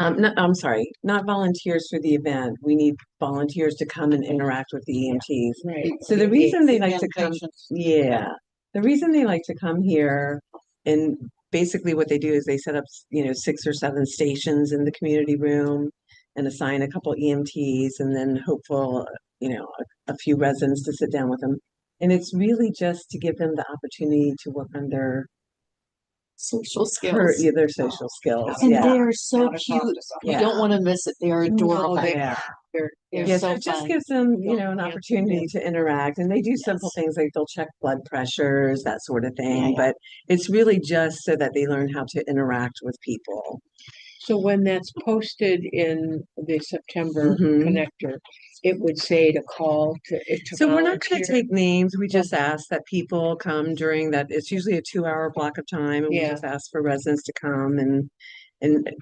No, I'm sorry, not volunteers for the event. We need volunteers to come and interact with the EMTs. Right. So the reason they like Young to come, patients. yeah, the reason they like to come here, and basically what they do is they set up, 6 or 7 stations in the community room and assign a couple EMTs and then hopeful, a few residents to sit down with them. And it's really just to give them the opportunity to work on their Social skills. their social skills. And Yeah. they are so How to talk cute. to someone. You don't want to miss it. They are adorable. they They're Yeah, so so it just fun. gives them, an Yeah. opportunity to interact, and they do simple Yes. things like they'll check blood pressures, that sort of thing, Yeah. but it's really just so that they learn how to interact with people. So when that's posted in the September Mhm. connector, it would say to call to So we're not gonna volunteer. take names, we just ask that people come during that, it's usually a 2-hour block of time, and we Yeah. just ask for residents to come, and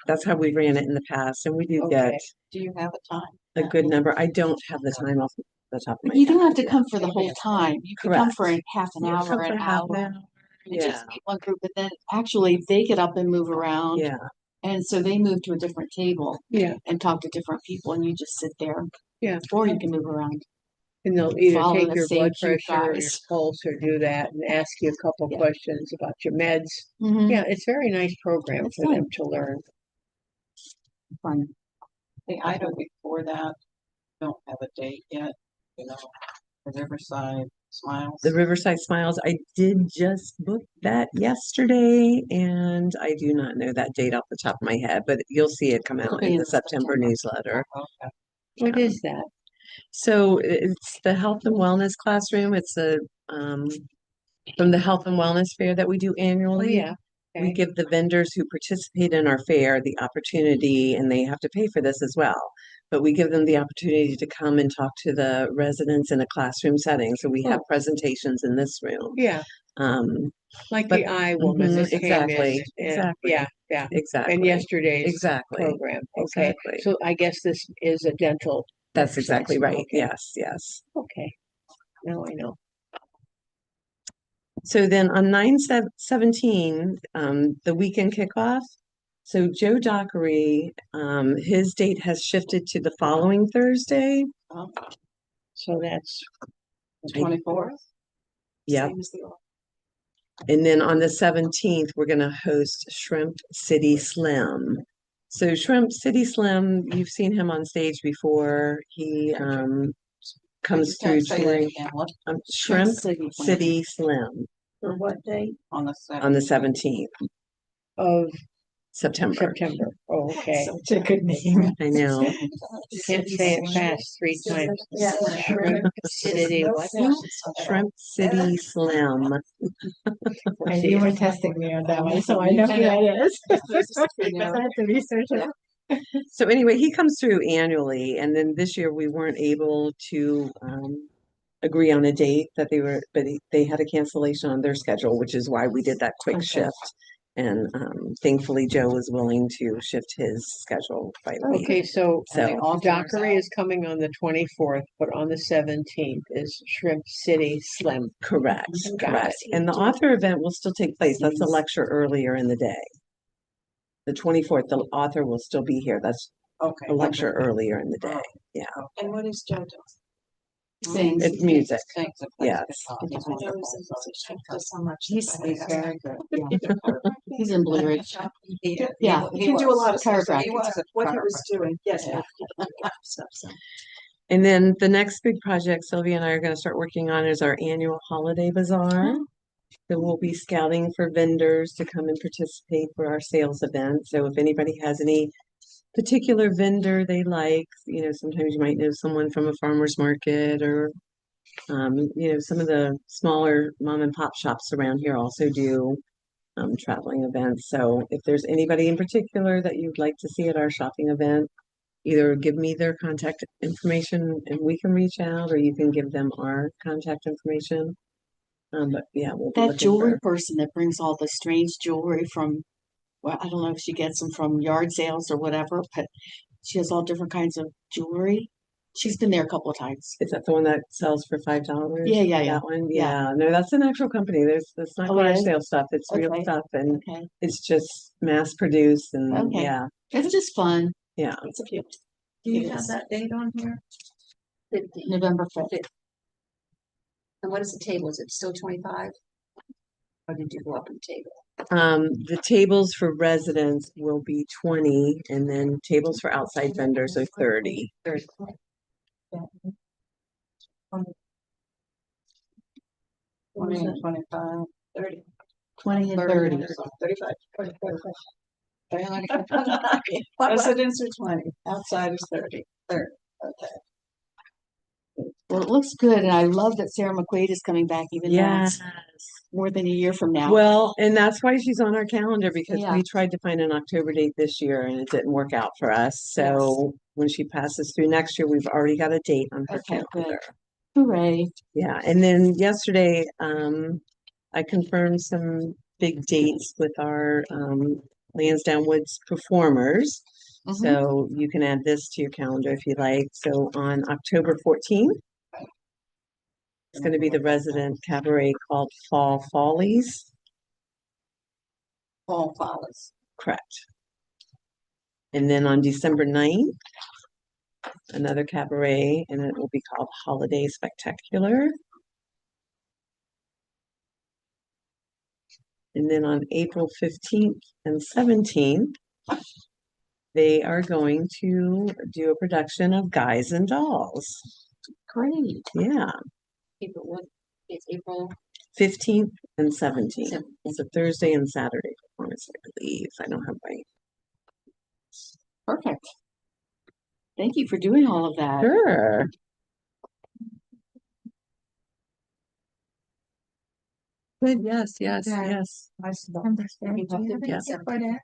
that's how we ran it in the past, and we do get Okay. Do you have a time? a good number. I don't have the time off the top of my You don't head. have to come for the whole time. You can come for half an Yeah, hour, come for an half an hour. hour. And just Yeah, meet one group, but then actually they get up and move around. yeah, And so they move to a different table Yeah, and talk to different people and you just sit there. Yeah. Or you can move around. and they'll either Follow take the your same blood cue pressure or your guys. pulse or do that and ask you a couple Yeah. questions about your meds. Mhm. Yeah, it's a very nice program It's for them to learn. Fun. The item before that, don't have a date yet, you know, the Riverside Smiles. the Riverside Smiles, I did just book that yesterday, and I do not know that date off the top of my head, but you'll see it come It'll out be in in the September September. newsletter. Okay. What is that? So it's the health and wellness classroom. It's from the health and wellness fair that we do Oh, annually. yeah. We Okay. give the vendors who participate in our fair the opportunity, and they have to pay for this as well. But we give them the opportunity to come and talk to the residents in a classroom setting. So we have presentations in this room. Yeah, Um, like But- the eye woman mhm, that came in. exactly, and- exactly. Yeah, yeah. exactly. And yesterday's Exactly. program. Okay. Exactly. So I guess this is a dental. That's exactly exercise. right. Okay. Yes, yes. Okay. Now I know. So then on 9/17, the weekend kickoff. So Joe Dockery, his date has shifted to the following Thursday. So that's, The 24th? Yep. And then on the 17th, we're gonna host Shrimp City Slim. So Shrimp City Slim, you've seen him on stage before. He comes through Say that touring again, what, Shrimp City. City Slim For what date? on the on the 17th? 17th of September. September. Oh, okay. Such a good name. I know. You can't say it fast 3 times. Yeah. Shrimp City, what? Shrimp City Slim. And you were testing me on that one, so I know who that is. Because I had to research it. So anyway, he comes through annually, and then this year we weren't able to agree on a date that they had a cancellation on their schedule, which is why we did that quick Okay. shift. And thankfully, Joe was willing to shift his schedule by a week. Okay, so So Dockery is coming on the 24th, but on the 17th is Shrimp City Slim. correct, Got correct. it. And the author event will still take place. That's a lecture earlier in the day. The 24th, the author will still be here. That's Okay. a lecture earlier in the day. And what is Joe doing? Sings. It's music. Sings and plays Yes. guitar. He's very good. Yeah. He's in Blue Ridge. He Yeah, he he can do a was. lot of chiropractic. He was a chiropractor. doing, yes. And then the next big project Sylvia and I are going to start working on is our annual holiday bazaar. So we'll be scouting for vendors to come and participate for our sales event. So if anybody has any particular vendor they like, sometimes you might know someone from a farmer's market or, some of the smaller mom and pop shops around here also do traveling events. So if there's anybody in particular that you'd like to see at our shopping event, either give me their contact information and we can reach out, or you can give them our contact information. But yeah, we'll be That looking jewelry for. person that brings all the strange jewelry from, well, I don't know if she gets them from yard sales or whatever, but she has all different kinds of jewelry. She's been there a couple of times. Is that the one that sells for $5? Yeah, yeah, yeah. That one? Yeah. Yeah. No, that's an actual company. That's not Oh, garage it is? sale stuff. It's real Okay. stuff, and Okay. it's just mass produced, and Okay. yeah, It's just fun. yeah. It's a cute. Do you It have is. that date on here? November 5th. And what is the table? Is it still 25? Or did you go up in the table? The tables for residents will be 20, and then tables for outside vendors are 30. 30. 20 and 25, 30. 20 and 30. 35. Residents are 20, outside is 30. 30, okay. Well, it looks good, and I love that Sarah McQuaid is coming back even though Yes, more than a year from now. Well, and that's why she's on our calendar because Yeah. we tried to find an October date this year and it didn't work out for us. So when she passes through next year, we've already got a date on her Okay, good. calendar. Hooray. Yeah, and then yesterday, I confirmed some big dates with our Lansdowne Woods performers. Mhm. So you can add this to your calendar if you like. So on October 14th, it's going to be the resident cabaret called Fall Follies. Fall follows. Correct. And then on December 9th, another cabaret, and it will be called Holiday Spectacular. And then on April 15th and 17th, they are going to do a production of Guys and Dolls. Great. Yeah, April, what, it's April 15th and 17th. seventh. It's a Thursday and Saturday performance, I believe. I don't have my. Perfect. Thank you for doing all of that. Sure. Good, yes, yes, Yeah. yes. September third. Do you have Yeah. anything for that?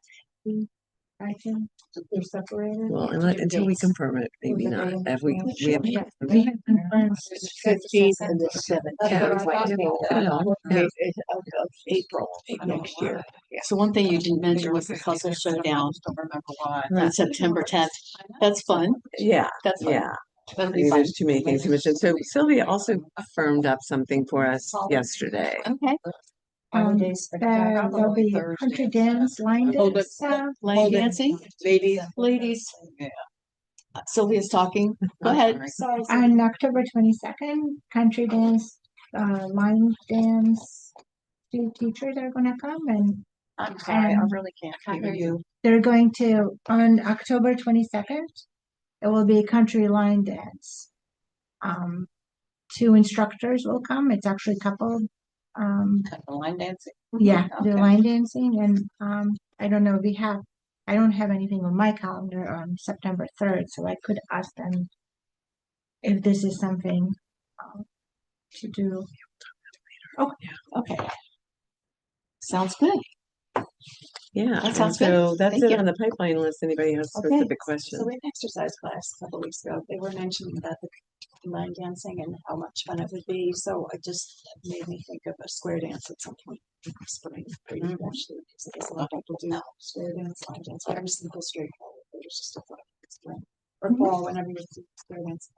I think they're separated. Well, until we confirm it, maybe not. Have we have. We have confirmed 15th and the 17th. Yeah. Of April next year. So one thing you didn't mention was the puzzle showdown Don't remember why. on September 10th. That's fun. Yeah, That's fun. yeah. That'll I be mean, fun. there's too many things to mention. So Sylvia also firmed up something for us yesterday. Okay. There'll be a country dance, line Hold it. dance. Line dancing, Ladies, ladies. Yeah. Sylvia's talking. Go ahead. On October 22nd, country dance, line dance. Two teachers are gonna come and I'm sorry, I And- really can't hear you. they're going to, on October 22nd, it will be a country line dance. Two instructors will come. It's actually coupled. Line dancing. Yeah, the Okay. line dancing and, I don't know, I don't have anything on my calendar on September 3rd, so I could ask them if this is something, to do. Okay. Sounds good. yeah, That and sounds good. so that's Thank it you. on the pipeline list. Anybody has Okay. specific questions? So we had an exercise class a couple weeks ago. They were mentioning about the line dancing and how much fun it would be. So it just made me think of a square dance at some point in the spring. Maybe actually, because I guess a lot of people do square dance, line dance, whatever simple straightforward. But it's just a thought of spring or fall whenever you do square dance.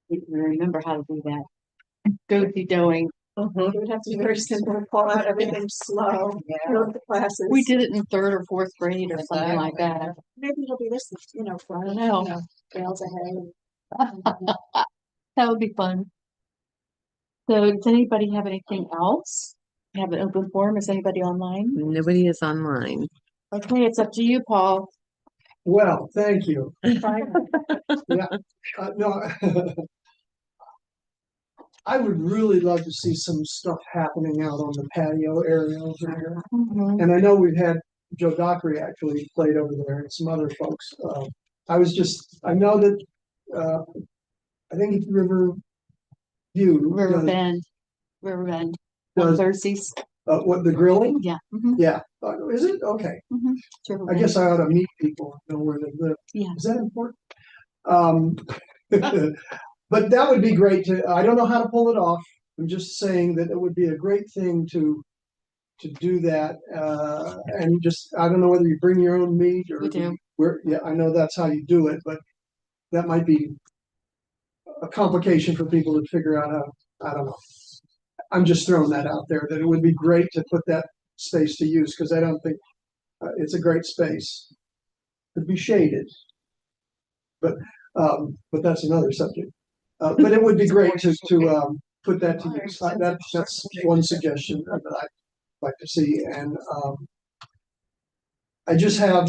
We can remember how to do that. Go-to doing. It would have to be very simple, pull out everything slow, go to the classes. We did it in third or fourth grade or something like that. Maybe it'll be this, for, I don't know. trails ahead. That would be fun. So does anybody have anything else? Have an open forum? Is anybody online? Nobody is online. Okay, it's up to you, Paul. Well, thank you. No, I would really love to see some stuff happening out on the patio area over there. Mhm. And I know we've had Joe Dockery actually played over there and some other folks. I know that, I think it's River View. Riverbend. On Does, Thursdays. what, the grilling? Yeah. Mhm. Yeah, is it? Okay. It's I Riverbend. guess I ought to meet people, know where they live. Yeah. Is that important? But that would be great I don't know how to pull it off. I'm just saying that it would be a great thing to do that. And just, I don't know whether you bring your own meat or. We do. Yeah, I know that's how you do it, but that might be a complication for people to figure out how, I don't know. I'm just throwing that out there, that it would be great to put that space to use, because I don't think, it's a great space. It'd be shaded. But that's another subject. But it would be great to put that to use. That's one suggestion that I'd like to see. And I just have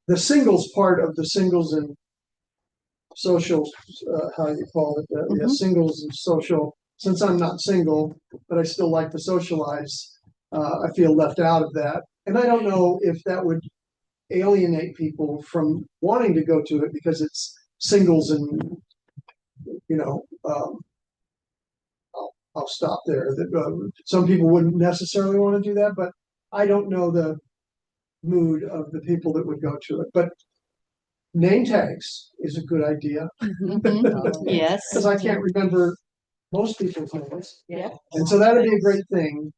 the singles part of the singles and social, how you call it, yeah, singles and social. Since I'm not single, but I still like to socialize, I feel left out of that. And I don't know if that would alienate people from wanting to go to it because it's singles and you know, I'll stop there. Some people wouldn't necessarily want to do that, but I don't know the mood of the people that would go to it. But name tags is a good idea Mhm. Yes. because I can't remember most people's names. Yeah. And so that'd be a great thing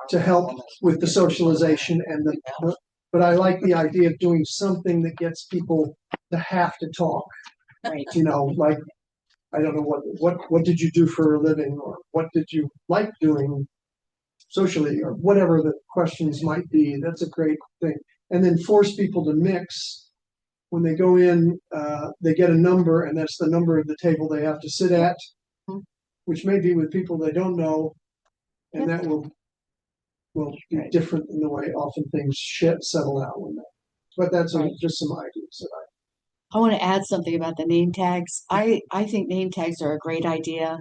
to help with the socialization and but I like the idea of doing something that gets people to have to talk. Right. You know, like, I don't know what did you do for a living, or what did you like doing socially, or whatever the questions might be. That's a great thing. And then force people to mix. When they go in, they get a number, and that's the number of the table they have to sit at, which may be with people they don't know, and that will be different in the way often things settle out when that. But that's Right. just some ideas that I want to add something about the name tags. I think name tags are a great idea,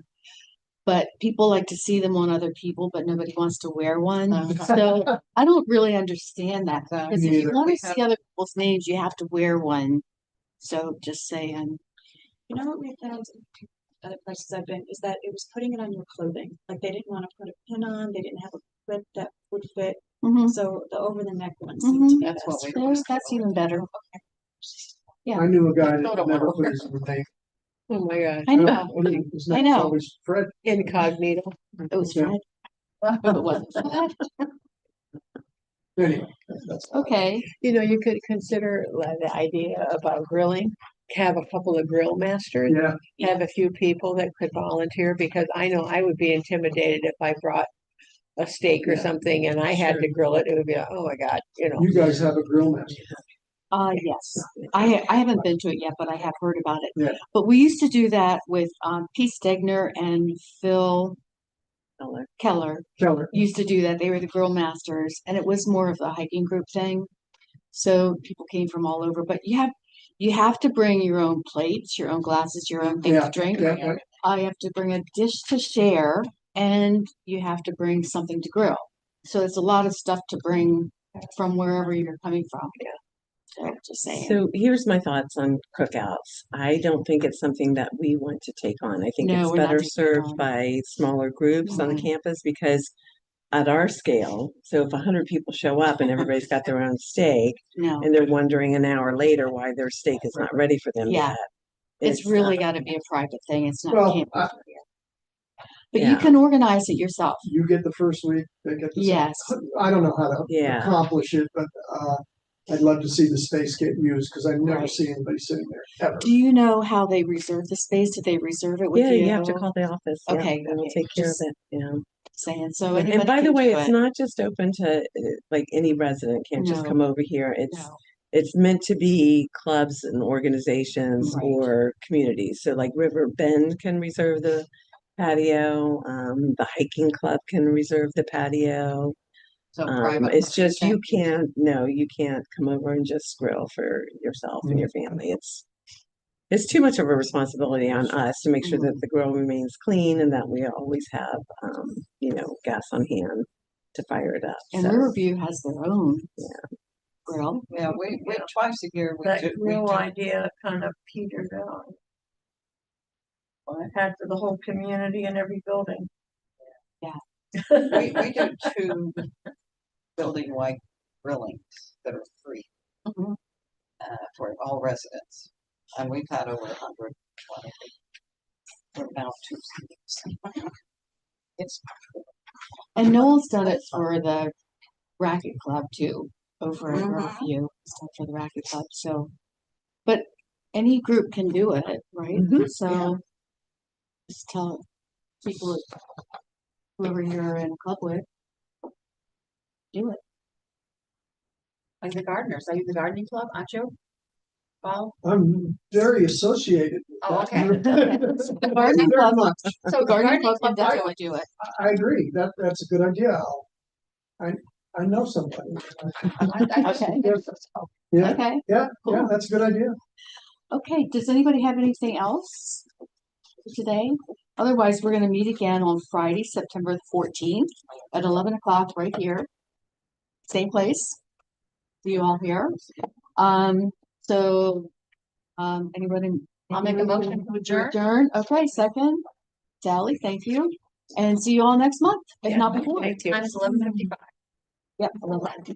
but people like to see them on other people, but nobody wants to wear one. So I don't really understand that. Because if you Neither. want to see other people's names, you have to wear one. So just saying. You know what we found in other places I've been is that it was putting it on your clothing. Like they didn't want to put a pin on, they didn't have a clip that would fit. Mhm. So the over the neck one seemed to be That's what best. we. That's even better. Yeah. I knew a guy Go to that never work. put his name. Oh my God. I know. His I name's know. always Fred. Incognito. It was Yeah. Fred. It wasn't Fred. Anyway, that's Okay. You know, you could consider the idea about grilling, have a couple of grill masters, yeah. have a few people that could volunteer, because I know I would be intimidated if I brought a steak or Yeah. something and I had Sure. to grill it. It would be like, oh my God, you know. You guys have a grill master. Yes. I haven't been to it yet, but I have heard about it. Yeah. But we used to do that with Pete Stegner and Phil Keller. Keller. Used to do that. They were the grill masters, and it was more of a hiking group thing. So people came from all over. But you have to bring your own plates, your own glasses, your own thing Yeah, to drink. yeah. I have to bring a dish to share, and you have to bring something to grill. So it's a lot of stuff to bring from wherever you're coming from. Yeah. So just saying. So here's my thoughts on cookouts. I don't think it's something that we want to take on. I think No, it's we're not better taking it served on. by smaller groups on the Mhm. campus, because at our scale, so if 100 people show up and everybody's got their own steak, No, and they're wondering an hour later why their steak is not ready for them Yeah. yet. it's really got to be a private thing. It's not Well, camping. But you yeah. can organize it yourself. You get the first week, they get the Yes. second. I don't know how to Yeah. accomplish it, but I'd love to see the space get used because I never Right. see anybody sitting there ever. Do you know how they reserve the space? Did they reserve it with Yeah, you? you have to call the office. Yeah, Okay, and we'll okay, take care just of it. Yeah. Saying so. And Anybody by the can way, do it's it. not just open to like any resident can't just No. come over here. No. It's meant to be clubs and organizations Right. or communities. So like River Bend can reserve the patio. The hiking club can reserve the patio. So private. It's just you can't come over and just grill for yourself and your family. It's too much of a responsibility on us to make sure that the grill remains clean and that we always have gas on hand to fire it up. And So, Riverview has their own grill. Yeah, we twice a year we That do. real idea kind of petered out. I had for the whole community and every building. We do 2 building-wide grillings that are free Mhm. For all residents, and we've had over 120. We're now 2 seats. It's And Noel's done it for the racket club too, over at Mhm. Riverview. He's done it for the racket club. So, but any group can do it, right? Mhm. So just tell people, whoever you're in a club with, do it. Like the gardeners, are you the gardening club, Acho? Paul? I'm very associated with Oh, that. okay. The gardening Very club, much. so gardening club can club, I- definitely do it. I agree. That's a good idea. I know somebody. Okay. Yeah, Okay. yeah, Cool. that's a good idea. Okay, does anybody have anything else for today? Otherwise, we're gonna meet again on Friday, September the 14th at 11 o'clock right here. Same place. See you all here. So, anybody I'll make a motion to adjourn. Adjourn, okay, second. Sally, thank you. And see you all next month, if not before. Thank you. Time is 11:55. Yep. 11:55.